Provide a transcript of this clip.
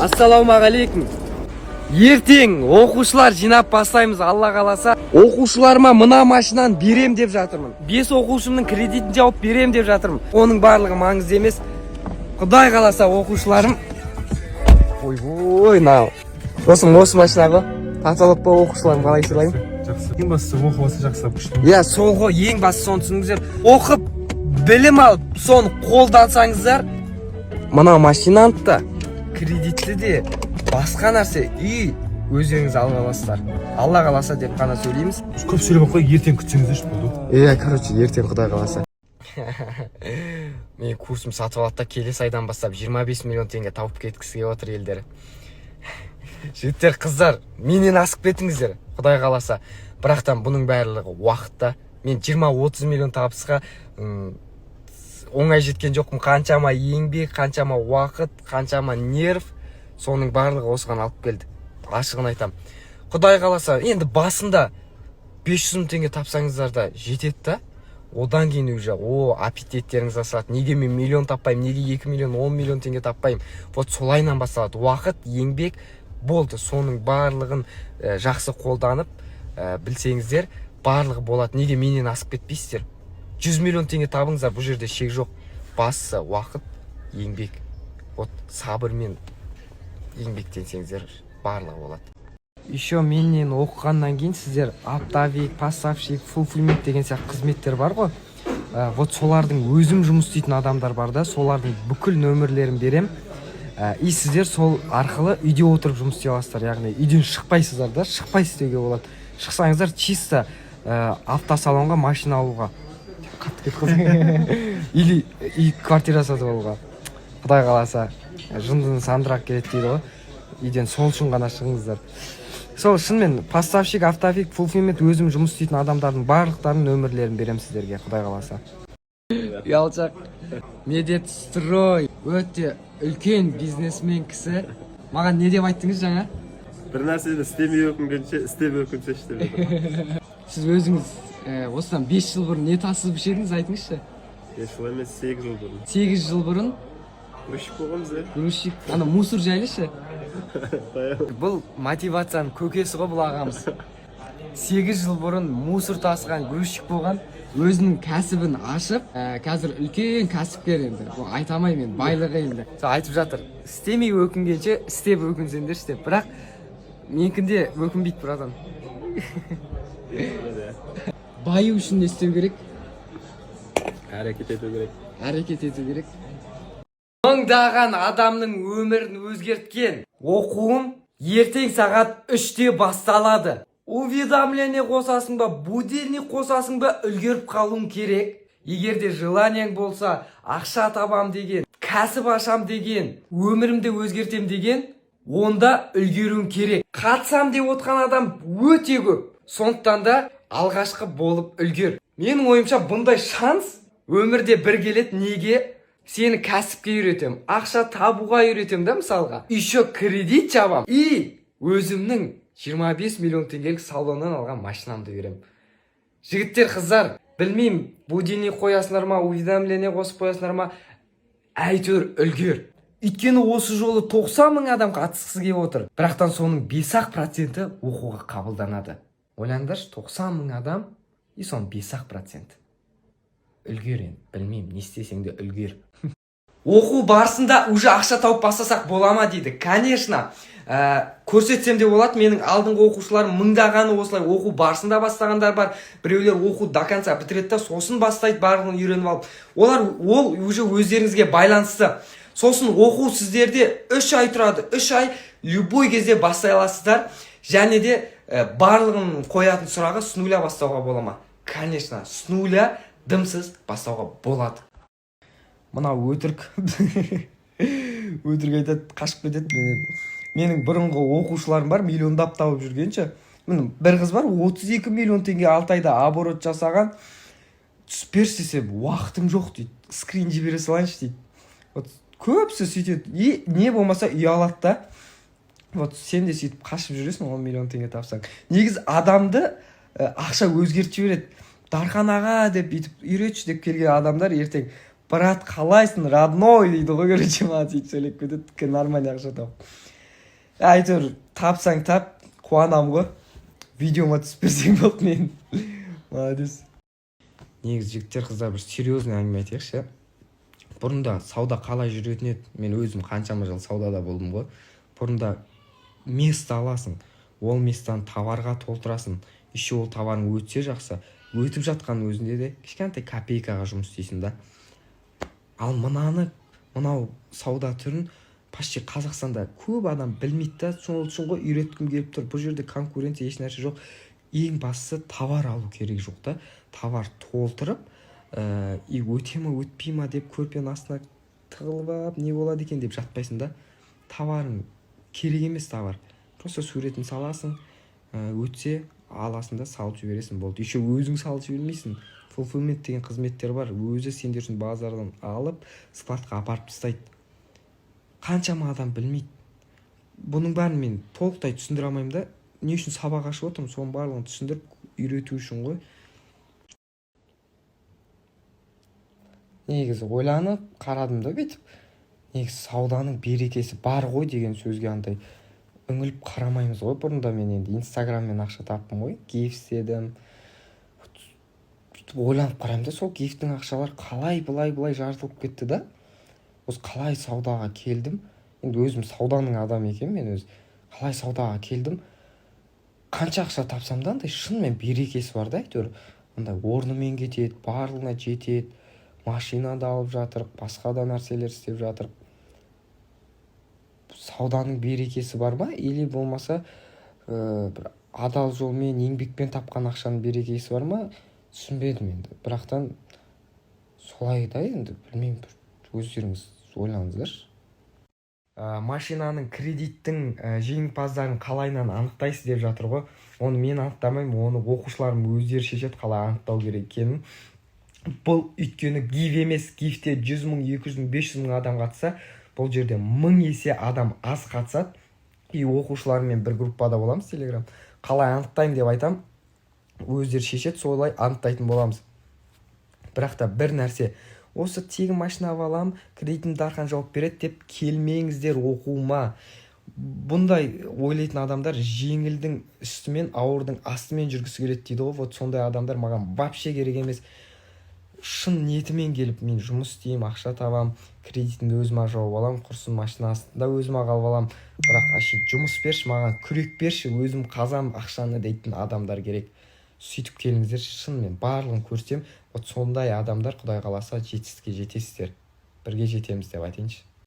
Ассалаумағалейкум. Ертең оқушылар жинап бастаймыз, Алла қаласа. Оқушыларыма мына машинаны берем деп жатырмын. 5 оқушымның кредитін жауып берем деп жатырмын. Оның барлығы маңызды емес. Құдай қаласа оқушыларым. Ой, нау. Досым, осы машинаға таталап па оқушыларым қалай сыйлаймын? Жақсы. Ең бастысы оқып алса жақсылап күшті. Иә, сол ғой, ең бастысы соны түсініңіздер. Оқып, білім алып, соны қолдансаңыздар, мына машинаны да, кредитті де, басқа нәрсе үй өздеріңіз алып аласыздар. Алла қаласа деп қана сөйлейміз. Көп сөйлеп қой, ертең күтсеңіздерші болды. Короче, ертең Құдай қаласа. Мен курсым сатып алды да келесі айдан бастап 25 миллион теңге тауып кеткісі келіп отыр елдер. Жігіттер, қыздар, менен асып кетіңіздер, Құдай қаласа. Бірақтан бұның барлығы уақытта. Мен 20-30 миллион табысқа оңай жеткен жоқпын. Қаншама еңбек, қаншама уақыт, қаншама нерв, соның барлығы осыған алып келді. Ашығын айтам. Құдай қаласа, енді басында 500 мың теңге тапсаңыздар да жетеді да. Одан кейін уже аппетиттеріңіз асырады. Неге мен миллион таппаймын, неге 2 миллион, 10 миллион теңге таппаймын. Вот солайынан басталады. Уақыт, еңбек болды. Соның барлығын жақсы қолданып, білсеңіздер, барлығы болады. Неге менен асып кетпейсіздер? 100 миллион теңге табыңыздар, бұл жерде шек жоқ. Бастысы уақыт, еңбек. Вот сабыр мен еңбектенсеңіздер, барлығы болады. Еще менен оқығаннан кейін сіздер оптовик, поставщик, fulfillment деген сияқты қызметтер бар ғой. Вот солардың өзім жұмыс істейтін адамдар бар да, солардың бүкіл нөмірлерін берем. И сіздер сол арқылы үйде отырып жұмыс істей аласыздар. Яғни үйден шықпайсыздар да, шықпай істеуге болады. Шықсаңыздар чисто автосалонға машина алуға. Қатты кетті. Или үй квартира сатып алуға. Құдай қаласа, жындыны сандырақ келеді дейді ғой. Үйден сол үшін ғана шығыңыздар. Сол шынымен поставщик, автовик, fulfillment өзім жұмыс істейтін адамдардың барлықтарының нөмірлерін берем сіздерге, Құдай қаласа. Ұялчақ, Медетстрой өте үлкен бизнесмен кісі. Маған не деп айттыңыз жаңа? Бір нәрсені істемей өкінгенше, істеп өкінсе іштеп. Сіз өзіңіз осыдан 5 жыл бұрын не тасып едіңіз, айтыңызшы? 5 жыл емес, 8 жыл бұрын. 8 жыл бұрын? Грузчик болғанбыз, Грузчик, ана мусор жайлышы? Бұл мотивацияның көкесі ғой бұл ағамыз. 8 жыл бұрын мусор тасыған грузчик болған, өзінің кәсібін ашып, қазір үлкен кәсіпкер енді. Айта алмаймын мен, байлығы енді. Айтып жатыр, істемей өкінгенше, істеп өкінсеңдер істеп. Бірақ менікінде өкінбейді братан. Байы үшін не істеу керек? Әрекет ету керек. Әрекет ету керек. Мыңдаған адамның өмірін өзгерткен оқуым ертең сағат 3-те басталады. Уведомление қосасың ба, будильник қосасың ба, үлгеріп қалуың керек. Егер де желаниең болса, ақша табам деген, кәсіп ашам деген, өмірімді өзгертем деген, онда үлгеруің керек. Қатсам деп отқан адам өте көп. Сондықтан да алғашқы болып үлгер. Менің ойымша бұндай шанс өмірде бір келеді. Неге? Сені кәсіпке үйретем, ақша табуға үйретем да мысалға. Еще кредит жабам. И өзімнің 25 миллион теңгелік салоннан алған машинамды берем. Жігіттер, қыздар, білмеймін, будильник қоясыңдар ма, уведомление қосып қоясыңдар ма, әйтеуір үлгер. Өйткені осы жолы 90 мың адам қатысқысы келіп отыр. Бірақтан соның 5% оқуға қабылданады. Ойлаңдаршы, 90 мың адам, и соның 5%. Үлгер енді, білмеймін, не істесең де үлгер. Оқу барысында уже ақша тауып бастасақ болама дейді. Конечно, көрсетсем де болады. Менің алдыңғы оқушыларым мыңдағаны осылай оқу барысында бастағандар бар. Біреулер оқу до конца бітіреді, сосын бастайды, барлығын үйреніп алып. Ол уже өздеріңізге байланысты. Сосын оқу сіздерде 3 ай тұрады. 3 ай любой кезде бастай аласыздар. Және де барлығын қоятын сұрағы с нуля бастауға болама. Конечно, с нуля дымсыз бастауға болады. Мына өтірік айтады, қашып кетеді. Менің бұрынғы оқушыларым бар, миллиондап тауып жүргенше. Бір қыз бар, 32 миллион теңге 6 айда оборот жасаған. Түспер десе, уақытым жоқ дейді. Скрин жібере салайыншы дейді. Көпсі сөйтеді. И не болмаса ұялады да. Сен де сөйтіп қашып жүресің, 10 миллион теңге тапсаң. Негіз адамды ақша өзгертіп жібереді. Дархан аға деп үйретші деп келген адамдар ертең брат, қалайсың, родной дейді ғой, короче, маған сөйтіп сөйлеп кетеді, нормальный ақша тауып. әйтеуір тапсаң тап, қуанам ғой. Видеома түсіп берсең болды мен. Молодец. Негізі жігіттер қыздар бір серьезный әңгіме айтайықшы. Бұрында сауда қалай жүретін еді? Мен өзім қаншама жыл саудада болдым ғой. Бұрында место аласың. Ол местаны товарға толтырасың. Еще ол товарың өтсе жақсы. Өтіп жатқан өзінде де кішкентай копейкаға жұмыс істейсің да. Ал мынау сауда түрін почти Қазақстанда көп адам білмейді да, сол үшін ғой үйреткім келіп тұр. Бұл жерде конкуренция еш нәрсе жоқ. Ең бастысы товар алу керек жоқ та. Товар толтырып, өте ме өтпей ме деп көрпенің астына тығылып алып, не болады екен деп жатпайсың да. Товарың керек емес товар. Просто суретін саласың, өтсе аласың да салып жібересің, болды. Еще өзің салып жібермейсің. Fulfillment деген қызметтер бар. Өзі сендер үшін базардан алып, складқа апарып тастайды. Қаншама адам білмейді. Бұның бәрін мен толықтай түсіндіре алмаймын да. Не үшін сабақ ашып отырмын, соның барлығын түсіндіріп үйрету үшін ғой. Негізі ойланып қарадым да бүйтіп. Негізі сауданың берекесі бар ғой деген сөзге андай үңіліп қарамаймыз ғой. Бұрында мен енді Инстаграммен ақша таптым ғой, гиф істедім. Ойланып қараймын да, сол гифтің ақшалар қалай былай жартылып кетті да. Осы қалай саудаға келдім. Енді өзім сауданың адамы екен, мен өз қалай саудаға келдім. Қанша ақша тапсам да андай шынымен берекесі бар да, әйтеуір. Андай орнымен кетеді, барлығына жетеді. Машина да алып жатырық, басқа да нәрселер істеп жатырық. Сауданың берекесі бар ма? Или болмаса бір адал жолмен, еңбекпен тапқан ақшаның берекесі бар ма? Түсінбедім енді. Бірақтан солай да енді, білмеймін, өздеріңіз ойлаңыздаршы. Машинаның кредиттің жеңімпаздарын қалайынан анықтайсыз деп жатыр ғой. Оны мен анықтамаймын, оны оқушыларым өздері шешеді қалай анықтау керек екенін. Бұл өйткені гиф емес, гифте 100 мың, 200 мың, 500 мың адам қатыса, бұл жерде 1000 есе адам аз қатысады. И оқушылармен бір группада боламыз, Telegram. Қалай анықтаймын деп айтам, өздері шешеді, солай анықтайтын боламыз. Бірақ та бір нәрсе, осы тегін машина алам, кредитімді дархан жауап береді деп келмеңіздер оқуыма. Бұндай ойлайтын адамдар жеңілдің үстімен, ауырдың астымен жүргісі келеді дейді ғой. Вот сондай адамдар маған вообще керек емес. Шын ниетімен келіп мен жұмыс істеймін, ақша табам, кредитімді өзіме жауып алам, құрсын машинасын да өзіме қалып алам. Бірақ жұмыс берші, маған күрек берші, өзім қазам ақшаны дейтін адамдар керек. Сөйтіп келіңіздер, шынымен барлығын көрсем, вот сондай адамдар Құдай қаласа жетістікке жетесіздер. Бірге жетеміз деп айтайыншы.